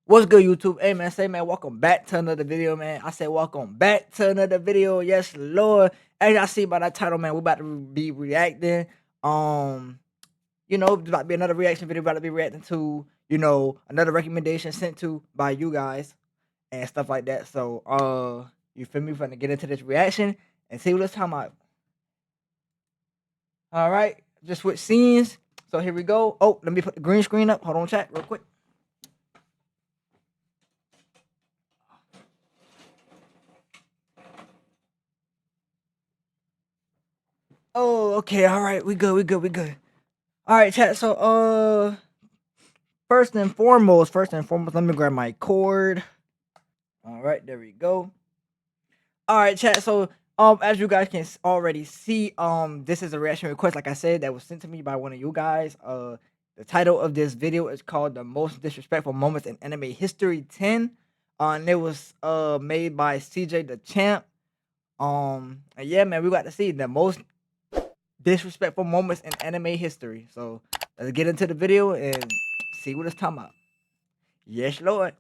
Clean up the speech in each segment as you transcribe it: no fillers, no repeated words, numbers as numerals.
What's good, YouTube? Hey, man, say, man, welcome back to another video, man. I said, welcome back to another video. Yes, Lord. As y'all see by that title, man, we about to be reacting. Um, it's about to be another reaction video. About to be reacting to, another recommendation sent to by you guys and stuff like that. So, you feel me? We're gonna get into this reaction and see what it's talking about. All right, just switch scenes. So here we go. Oh, let me put the green screen up. Hold on, chat, real quick. Oh, okay, all right, we good. All right, chat. So, first and foremost, let me grab my cord. All right, there we go. All right, chat. So, as you guys can already see, this is a reaction request, like I said, that was sent to me by one of you guys. The title of this video is called "The Most Disrespectful Moments in Anime History 10." And it was made by CJ the Champ. And yeah, man, we got to see the most disrespectful moments in anime history. So let's get into the video and see what it's talking about. Yes, Lord.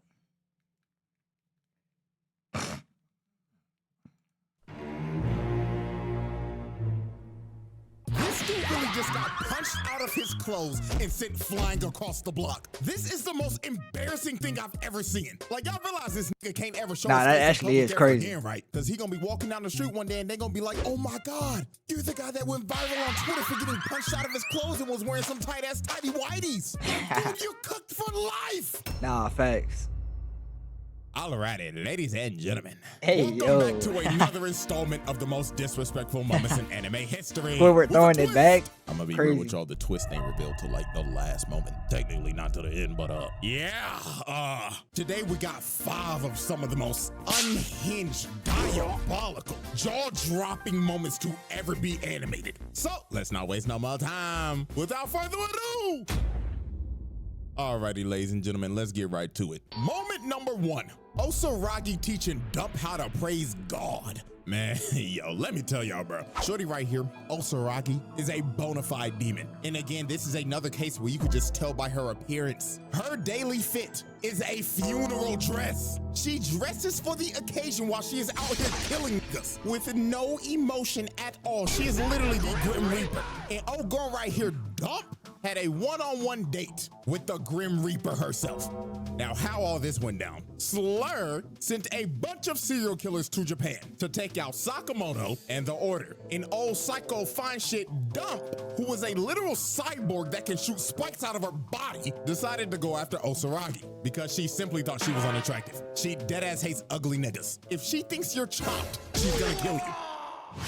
This dude really just got punched out of his clothes and sent flying across the block. This is the most embarrassing thing I've ever seen. Like, y'all realize this nigga can't ever show his Nah, that face in actually public is ever crazy. again, right? Because he gonna be walking down the street one day and they gonna be like, oh my God, you're the guy that went viral on Twitter for getting punched out of his clothes and was wearing some tight ass tidy whities. Dude, you cooked for life. Nah, facts. Alrighty, ladies and gentlemen. Hey, Welcome back to another installment of the most disrespectful moments in anime history. We're throwing it back. I'm gonna be Crazy. real with y'all. The twist ain't revealed till like the last moment. Technically not to the end, but today we got 5 of some of the most unhinged, diabolical, jaw-dropping moments to ever be animated. So let's not waste no more time. Without further ado. Alrighty, ladies and gentlemen, let's get right to it. Moment number 1. Osaragi teaching Dump how to praise God. Man, yo, let me tell y'all, bro. Shorty right here, Osaragi, is a bona fide demon. And again, this is another case where you could just tell by her appearance. Her daily fit is a funeral dress. She dresses for the occasion while she is out here killing niggas with no emotion at all. She is literally the Grim Reaper. And oh, girl right here, Dump, had a one-on-one date with the Grim Reaper herself. Now, how all this went down. Slur sent a bunch of serial killers to Japan to take out Sakamoto and the Order. An old psycho fine shit Dump, who was a literal cyborg that can shoot spikes out of her body, decided to go after Osaragi because she simply thought she was unattractive. She deadass hates ugly niggas. If she thinks you're chopped, she's gonna kill you.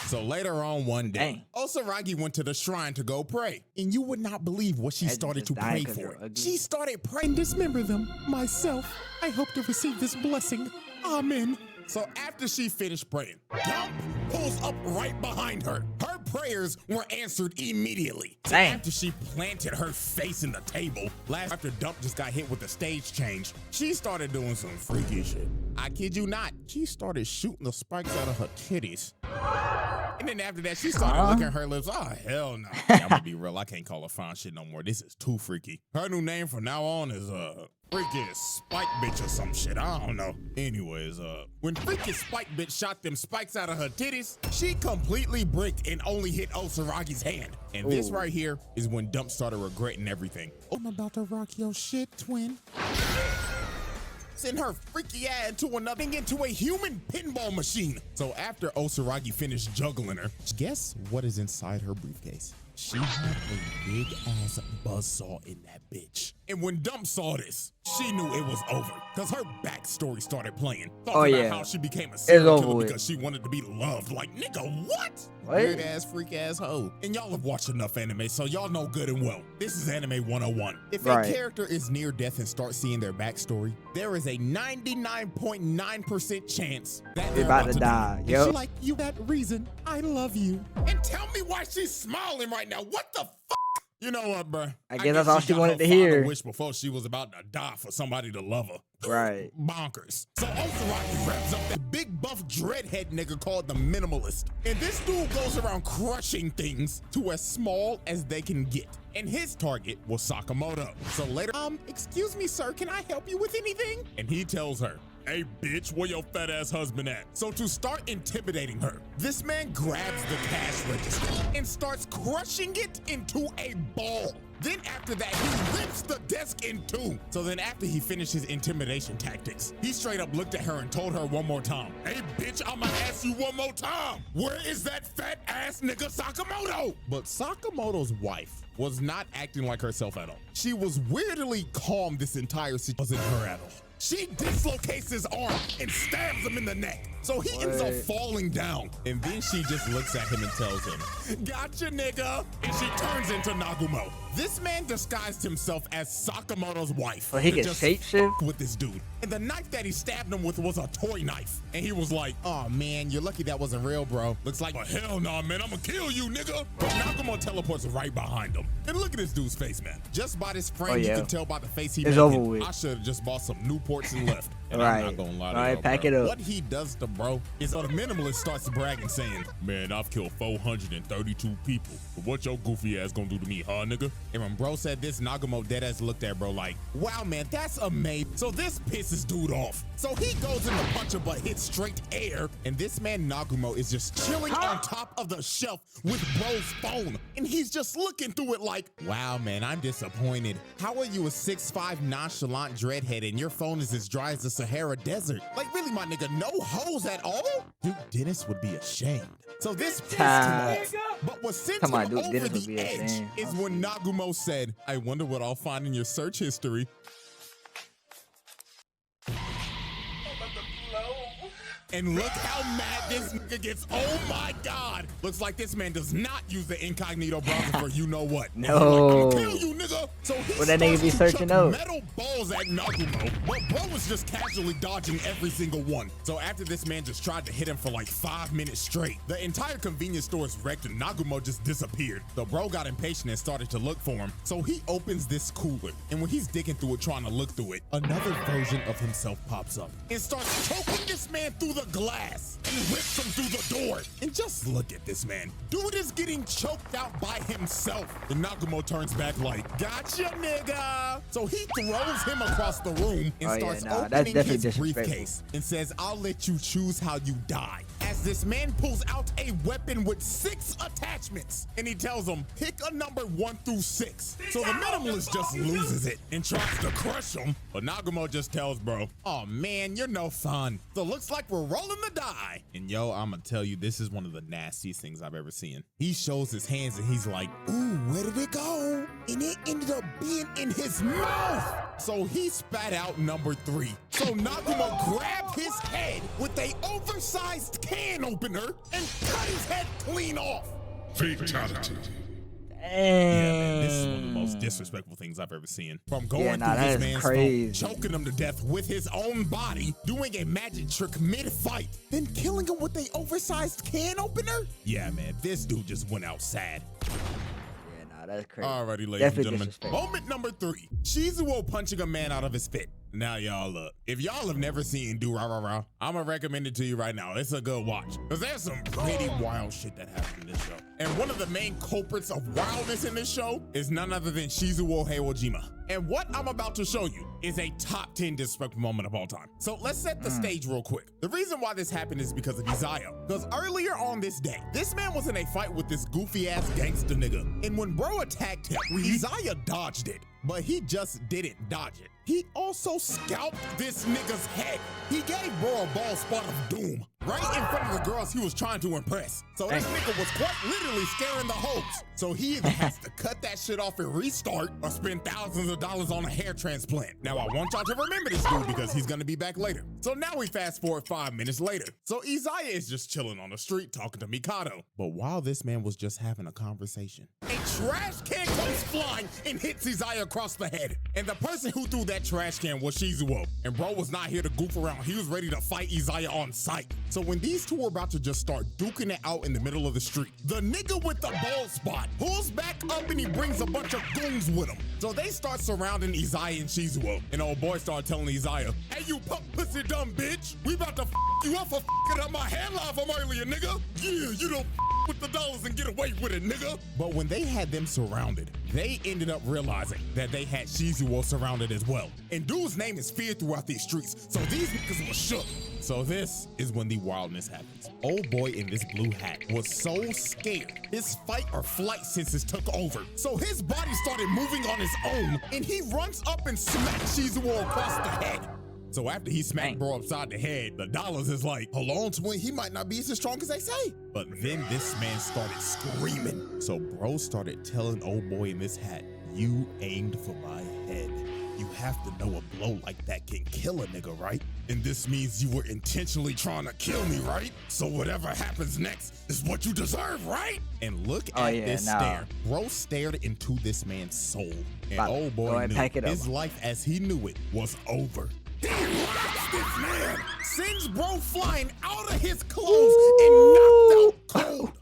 So later on one day, Osaragi went to the shrine to go pray. And you would not believe what she started to pray for. She started praying, dismember them, myself. I hope to receive this blessing. Amen. So after she finished praying, Dump pulls up right behind her. Her prayers were answered immediately. So after she planted her face in the table, after Dump just got hit with the stage change, she started doing some freaky shit. I kid you not, she started shooting the spikes out of her titties. And then after that, she started licking her lips. Oh, hell no. Yeah, I'm gonna be real. I can't call her fine shit no more. This is too freaky. Her new name from now on is, freaky Spike Bitch or some shit. I don't know. Anyways, when freaky Spike Bitch shot them spikes out of her titties, she completely bricked and only hit Osaragi's hand. And this right here is when Dump started regretting everything. I'm about to rock your shit, twin. Send her freaky ass into a human pinball machine. So after Osaragi finished juggling her, guess what is inside her briefcase? She had a big ass buzzsaw in that bitch. And when Dump saw this, she knew it was over because her backstory started playing. Talking about how she became a serial killer because she wanted to be loved. Like, nigga, what? Weird ass, freak ass hoe. And y'all have watched enough anime, so y'all know good and well. This is Anime 101. If a character is near death and starts seeing their backstory, there is a 99.9% chance that they're about to die. Yep. She like, you that reason, I love you. And tell me why she's smiling right now. What the fuck? You know what, bro? I guess that's all she got wanted her to final hear. Wish before she was about to die for somebody to love her. Right. Bonkers. So Osaroki reps up that big buff dreadhead nigga called the Minimalist. And this dude goes around crushing things to as small as they can get. And his target was Sakamoto. So later, excuse me, sir, can I help you with anything? And he tells her, hey, bitch, where your fat ass husband at? So to start intimidating her, this man grabs the cash register and starts crushing it into a ball. Then after that, he rips the desk in two. So then after he finished his intimidation tactics, he straight up looked at her and told her one more time, hey, bitch, I'ma ask you one more time. Where is that fat ass nigga Sakamoto? But Sakamoto's wife was not acting like herself at all. She was weirdly calm this entire situation. Wasn't her at all. She dislocates his arm and stabs him in the neck. So he ends up falling down. And then she just looks at him and tells him, gotcha, nigga. And she turns into Nagumo. This man disguised himself as Sakamoto's wife. Oh, he to can just shapeshift with this dude. And the knife that he stabbed him with was a toy knife. And he was like, oh man, you're lucky that wasn't real, bro. Looks like, oh, hell nah, man, I'ma kill you, nigga. But Nagumo teleports right behind him. And look at this dude's face, man. Just by this frame, you can tell by the face he it's made. over with. I should have just bought some Newports and left. And Right. I'm not gonna lie to All right, y'all, pack bro. it up. What he does to bro is the Minimalist starts bragging, saying, man, I've killed 432 people. But what your goofy ass gonna do to me, huh, nigga? And when bro said this, Nagumo deadass looked at bro like, wow, man, that's amazing. So this pisses dude off. So he goes in to punch him, but hits straight air. And this man, Nagumo, is just chilling on top of the shelf with bro's phone. And he's just looking through it like, wow, man, I'm disappointed. How are you a 6'5" nonchalant dreadhead and your phone is as dry as the Sahara Desert? Like, really, my nigga, no hoes at all? Dude, Dennis would be ashamed. So this pissed him off. But what sent him over the edge is when Nagumo said, I wonder what I'll find in your search history. And look how mad this nigga gets. Oh my God. Looks like this man does not use the incognito browser for you know what. No. Like, I'ma kill you, nigga. So he What that nigga be starts to searching chuck out? metal balls at Nagumo, but bro was just casually dodging every single one. So after this man just tried to hit him for like 5 minutes straight, the entire convenience store is wrecked and Nagumo just disappeared. The bro got impatient and started to look for him. So he opens this cooler, and when he's digging through it, trying to look through it, another version of himself pops up and starts choking this man through the glass and rips him through the door. And just look at this man. Dude is getting choked out by himself. And Nagumo turns back like, gotcha, nigga. So he throws him across the room and starts that's opening definitely his disrespectful. briefcase and says, I'll let you choose how you die. As this man pulls out a weapon with 6 attachments and he tells him, pick a number 1 through 6. So the Minimalist just loses it and tries to crush him. But Nagumo just tells bro, oh man, you're no fun. So looks like we're rolling the die. And yo, I'ma tell you, this is one of the nastiest things I've ever seen. He shows his hands and he's like, ooh, where did it go? And it ended up being in his mouth. So he spat out number 3. So Nagumo grabbed his head with a oversized can opener and cut his head clean off. Fatality. Yeah, man, this is one of the most disrespectful things I've ever seen. From going through that this is man's crazy. phone, choking him to death with his own body, doing a magic trick mid-fight, then killing him with a oversized can opener? Yeah, man, this dude just went out sad. That's crazy. Alrighty, ladies Definitely and gentlemen. disrespectful. Moment number 3. Shizuo punching a man out of his fit. Now, y'all look. If y'all have never seen Do Rah Rah Rah, I'm gonna recommend it to you right now. It's a good watch. Because there's some pretty wild shit that happened in this show. And one of the main culprits of wildness in this show is none other than Shizuo Heiwajima. And what I'm about to show you is a top 10 disrespectful moment of all time. So let's set the stage real quick. The reason why this happened is because of Izaya. Because earlier on this day, this man was in a fight with this goofy ass gangster nigga. And when bro attacked him, Izaya dodged it. But he just didn't dodge it. He also scalped this nigga's head. He gave bro a ball spot of doom right in front of the girls he was trying to impress. So this nigga was quite literally scaring the hoes. So he either has to cut that shit off and restart or spend thousands of dollars on a hair transplant. Now I want y'all to remember this dude because he's gonna be back later. So now we fast forward 5 minutes later. So Izaya is just chilling on the street talking to Mikado. But while this man was just having a conversation, a trash can comes flying and hits Izaya across the head. And the person who threw that trash can was Shizuo. And bro was not here to goof around. He was ready to fight Izaya on sight. So So when these two were about to just start duking it out in the middle of the street, the nigga with the bald spot pulls back up and he brings a bunch of goons with him. So they start surrounding Isaiah and Shizuo. And old boy started telling Isaiah, hey, you punk pussy dumb bitch, we about to you up for fucking up my headline from earlier, nigga. Yeah, you don't with the dollars and get away with it, nigga. But when they had them surrounded, they ended up realizing that they had Shizuo surrounded as well. And dude's name is feared throughout these streets, so these niggas were shook. So this is when the wildness happens. Old boy in this blue hat was so scared, his fight or flight senses took over. So his body started moving on his own, and he runs up and smacks Shizuo across the head. So after he smacked bro upside the head, the dollars is like, hold on, twin, he might not be as strong as they say. But then this man started screaming. So bro started telling old boy in this hat, you aimed for my head. You have to know a blow like that can kill a nigga, right? And this means you were intentionally trying to kill me, right? So whatever happens next is what you deserve, right? And look at this stare. Bro stared into this man's soul. And old boy knew his life as he knew it was over. He rocks this man, sends bro flying out of his clothes and knocked out cold.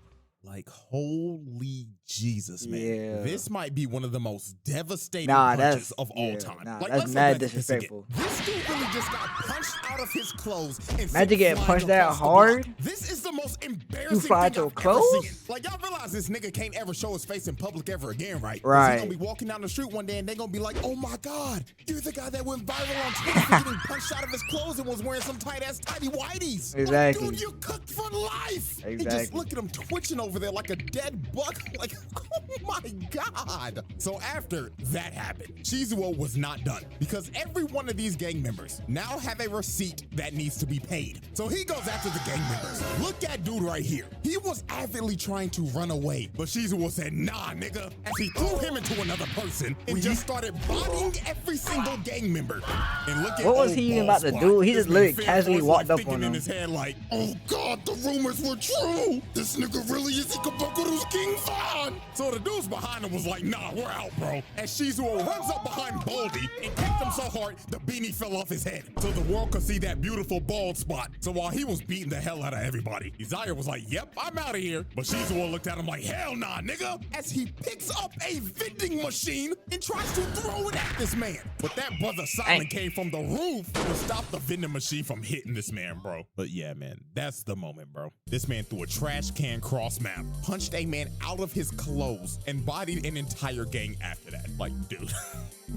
Like, holy Jesus, man. Yeah. This might be one of the most devastating punches of all time. Like, that's mad disrespectful. This dude really just got punched out of his clothes and imagine getting punched that hard. This is the most embarrassing thing I've ever seen. Like, y'all realize this nigga can't ever show his face in public ever again, right? Right. He's gonna be walking down the street one day and they're gonna be like, oh my God, you're the guy that went viral on Twitter for getting punched out of his clothes and was wearing some tight-ass tidy whities. Exactly. Like, dude, you cooked for life. Exactly. And just look at him twitching over there like a dead buck. Like, oh my God. So after that happened, Shizuo was not done because every one of these gang members now have a receipt that needs to be paid. So he goes after the gang members. Look at dude right here. He was avidly trying to run away, but Shizuo said, nah, nigga, as he threw him into another person and just started bodying every single gang member. And look at what was he even about to do? He just literally casually walked up on him. In his head like, oh God, the rumors were true. This nigga really is Ikabukuru's King Von. So the dudes behind him was like, nah, we're out, bro. As Shizuo runs up behind Baldy and kicked him so hard, the beanie fell off his head. So the world could see that beautiful bald spot. So while he was beating the hell out of everybody, Isaiah was like, yep, I'm out of here. But Shizuo looked at him like, hell nah, nigga. As he picks up a vending machine and tries to throw it at this man. But that brother Simon came from the roof to stop the vending machine from hitting this man, bro. But yeah, man, that's the moment, bro. This man threw a trash can cross map, punched a man out of his clothes, and bodied an entire gang after that. Like, dude,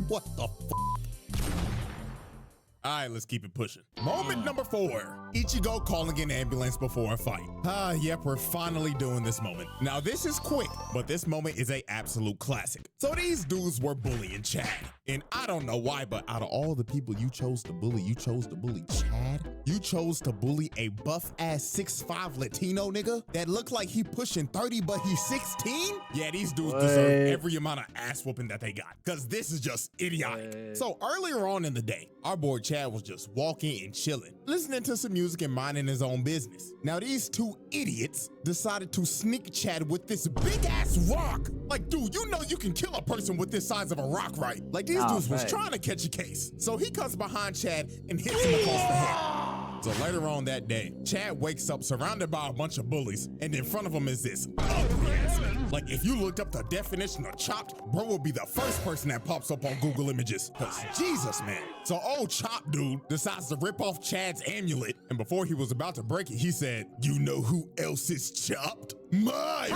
what the f? All right, let's keep it pushing. Moment number 4, Ichigo calling an ambulance before a fight. Yep, we're finally doing this moment. Now this is quick, but this moment is a absolute classic. So these dudes were bullying Chad. And I don't know why, but out of all the people you chose to bully, you chose to bully Chad? You chose to bully a buff-ass 6'5" Latino nigga that looked like he pushing 30, but he's 16? Yeah, these dudes deserve every amount of ass whooping that they got, because this is just idiotic. So earlier on in the day, our boy Chad was just walking and chilling, listening to some music and minding his own business. Now these two idiots decided to sneak Chad with this big-ass rock. Like, dude, you know you can kill a person with this size of a rock, right? Like, these dudes was trying to catch a case. So he comes behind Chad and hits him across the head. So later on that day, Chad wakes up surrounded by a bunch of bullies, and in front of him is this ugly ass nigga. Like, if you looked up the definition of chopped, bro would be the first person that pops up on Google Images. Cause Jesus, man. So old Chop dude decides to rip off Chad's amulet, and before he was about to break it, he said, you know who else is chopped? My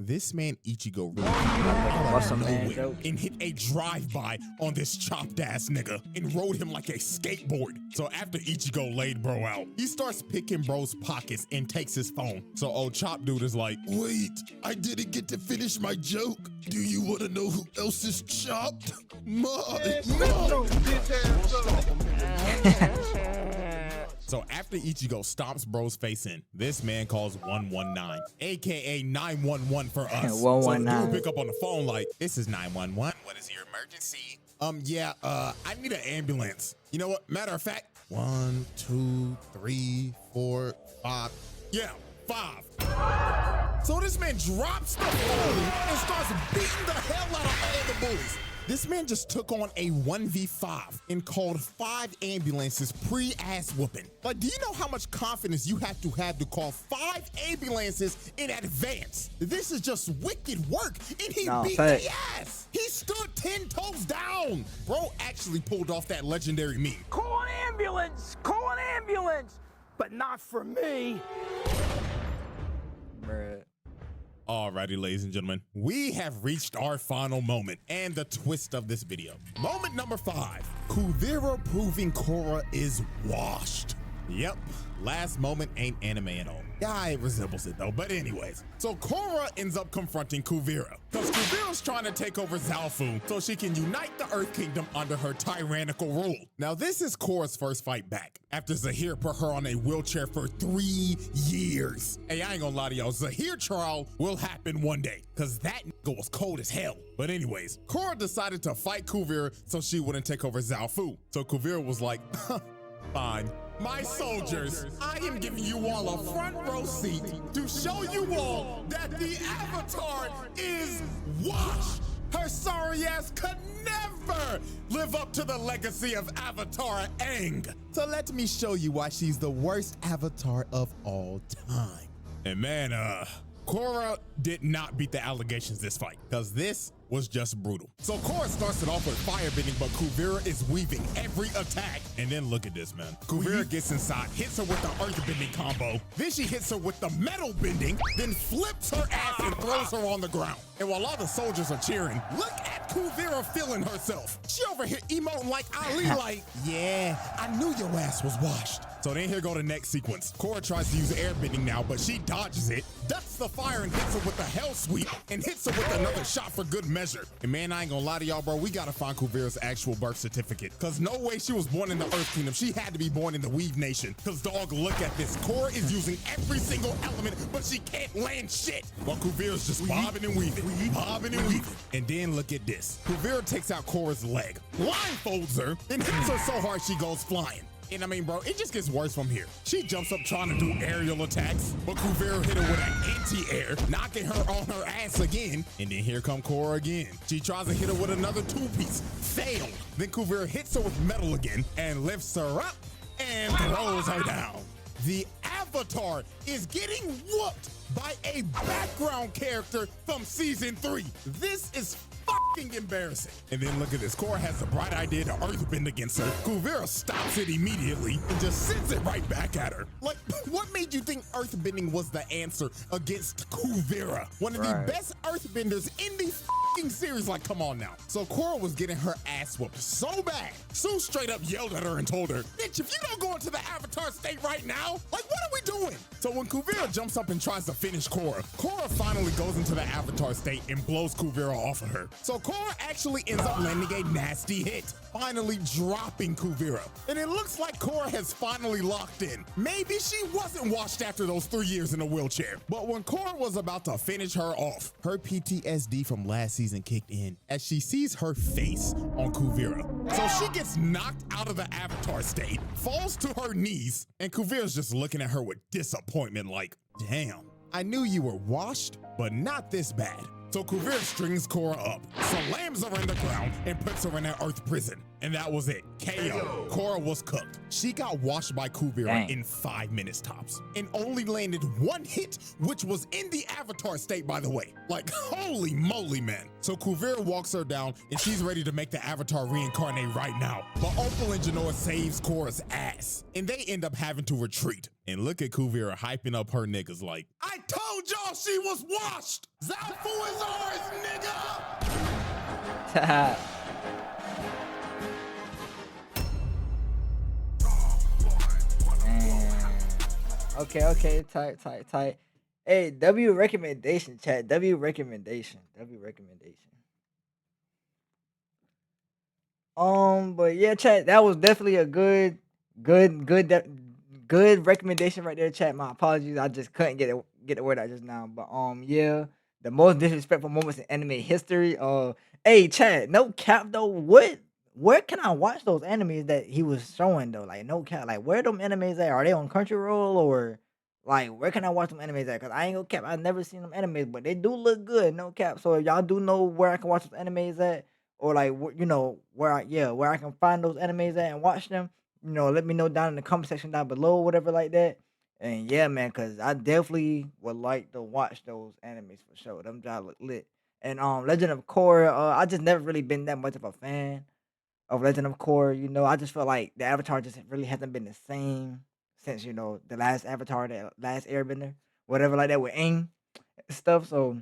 This man Ichigo really out of nowhere and hit a drive-by on this chopped ass nigga and rode him like a skateboard. So after Ichigo laid bro out, he starts picking bro's pockets and takes his phone. So old chop dude is like, wait, I didn't get to finish my joke. Do you want to know who else is chopped? So after Ichigo stomps bro's face in, this man calls 119, aka 911 for us. 119. So the dude pick up on the phone like, this is 911. What is your emergency? I need an ambulance. You know what? Matter of fact, 1, 2, 3, 4, 5. Yeah, 5. So this man drops the phone and starts beating the hell out of all the bullies. This man just took on a 1v5 and called 5 ambulances pre-ass whooping. Like, do you know how much confidence you have to call 5 ambulances in advance? This is just wicked work, and he beat the ass. He stood 10 toes down. Bro actually pulled off that legendary meme. Call an ambulance! Call an ambulance! But not for me. Bruh. Alrighty, ladies and gentlemen, we have reached our final moment and the twist of this video. Moment number 5, Kuvira proving Korra is washed. Yep, last moment ain't anime at all. Yeah, it resembles it though, but anyways. So Korra ends up confronting Kuvira, because Kuvira's trying to take over Zaofu so she can unite the Earth Kingdom under her tyrannical rule. Now this is Korra's first fight back, after Zahir put her on a wheelchair for 3 years. Hey, I ain't gonna lie to y'all, Zahir trial will happen one day, because that nigga was cold as hell. But anyways, Korra decided to fight Kuvira so she wouldn't take over Zaofu. So Kuvira was like, fine. My soldiers, I am giving you all a front row seat to show you all that the Avatar is washed. Her sorry ass could never live up to the legacy of Avatar Aang. So let me show you why she's the worst Avatar of all time. And man, Korra did not beat the allegations this fight, because this was just brutal. So Korra starts it off with firebending, but Kuvira is weaving every attack. And then look at this, man. Kuvira gets inside, hits her with the earth-bending combo. Then she hits her with the metal bending, then flips her ass and throws her on the ground. And while all the soldiers are cheering, look at Kuvira feeling herself. She over here emoting like Ali, like, yeah, I knew your ass was washed. So then here go the next sequence. Korra tries to use airbending now, but she dodges it, ducks the fire and hits her with the hell sweep, and hits her with another shot for good measure. And man, I ain't gonna lie to y'all, bro, we gotta find Kuvira's actual birth certificate, cause no way she was born in the Earth Kingdom. She had to be born in the Weave Nation. Cause dog, look at this. Korra is using every single element, but she can't land shit. While Kuvira's just bobbing and weaving, bobbing and weaving. And then look at this. Kuvira takes out Korra's leg, blindfolds her, and hits her so hard she goes flying. And I mean, bro, it just gets worse from here. She jumps up trying to do aerial attacks, but Kuvira hit her with an anti-air, knocking her on her ass again. And then here come Korra again. She tries to hit her with another two-piece, failed. Then Kuvira hits her with metal again and lifts her up and throws her down. The Avatar is getting whooped by a background character from season 3. This is fucking embarrassing. And then look at this. Korra has the bright idea to earthbend against her. Kuvira stops it immediately and just sends it right back at her. Like, what made you think earthbending was the answer against Kuvira? One of the best earthbenders in the fucking series. Like, come on now. So Korra was getting her ass whooped so bad, Sue straight up yelled at her and told her, bitch, if you don't go into the Avatar state right now, like, what are we doing? So when Kuvira jumps up and tries to finish Korra, Korra finally goes into the Avatar state and blows Kuvira off of her. So Korra actually ends up landing a nasty hit, finally dropping Kuvira. And it looks like Korra has finally locked in. Maybe she wasn't washed after those 3 years in a wheelchair. But when Korra was about to finish her off, her PTSD from last season kicked in as she sees her face on Kuvira. So she gets knocked out of the Avatar state, falls to her knees, and Kuvira's just looking at her with disappointment like, damn, I knew you were washed, but not this bad. So Kuvira strings Korra up, slams her in the ground, and puts her in an earth prison. And that was it. KO. Korra was cooked. She got washed by Kuvira in 5 minutes tops and only landed 1 hit, which was in the Avatar state, by the way. Like, holy moly, man. So Kuvira walks her down and she's ready to make the Avatar reincarnate right now. But Opal and Jinora saves Korra's ass and they end up having to retreat. And look at Kuvira hyping up her niggas like, I told y'all she was washed. Zaofu is ours, nigga. Okay, tight. Hey, W recommendation, chat. W recommendation. But yeah, chat. That was definitely a good recommendation right there, chat. My apologies, I just couldn't get the word out just now. But yeah, the most disrespectful moments in anime history. Hey, chat. No cap though. Where can I watch those animes that he was showing though? Like no cap. Like where them animes at? Are they on Crunchyroll or like where can I watch them animes at? Cause I ain't gonna cap. I've never seen them animes, but they do look good. No cap. So if y'all do know where I can watch those animes at, or like you know where where I can find those animes at and watch them, you know, let me know down in the comment section down below, whatever like that. And yeah, man, cause I definitely would like to watch those animes for sure. Them jobs look lit. And Legend of Korra, I just never really been that much of a fan of Legend of Korra. You know, I just feel like the Avatar just really hasn't been the same since you know the last Avatar, the last Airbender, whatever like that with Aang and stuff. So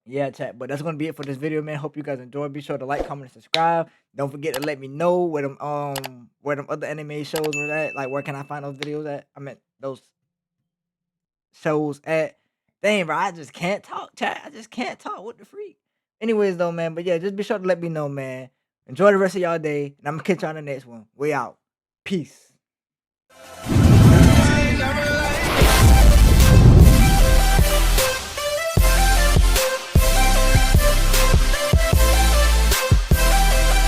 yeah, chat. But that's gonna be it for this video, man. Hope you guys enjoyed. Be sure to like, comment, and subscribe. Don't forget to let me know where them other anime shows were at. Like where can I find those videos at? I meant those shows at. Dang, bro, I just can't talk, chat. I just can't talk. What the freak? Anyways, though, man. But yeah, just be sure to let me know, man. Enjoy the rest of y'all day, and I'm gonna catch you on the next one. We out. Peace. Never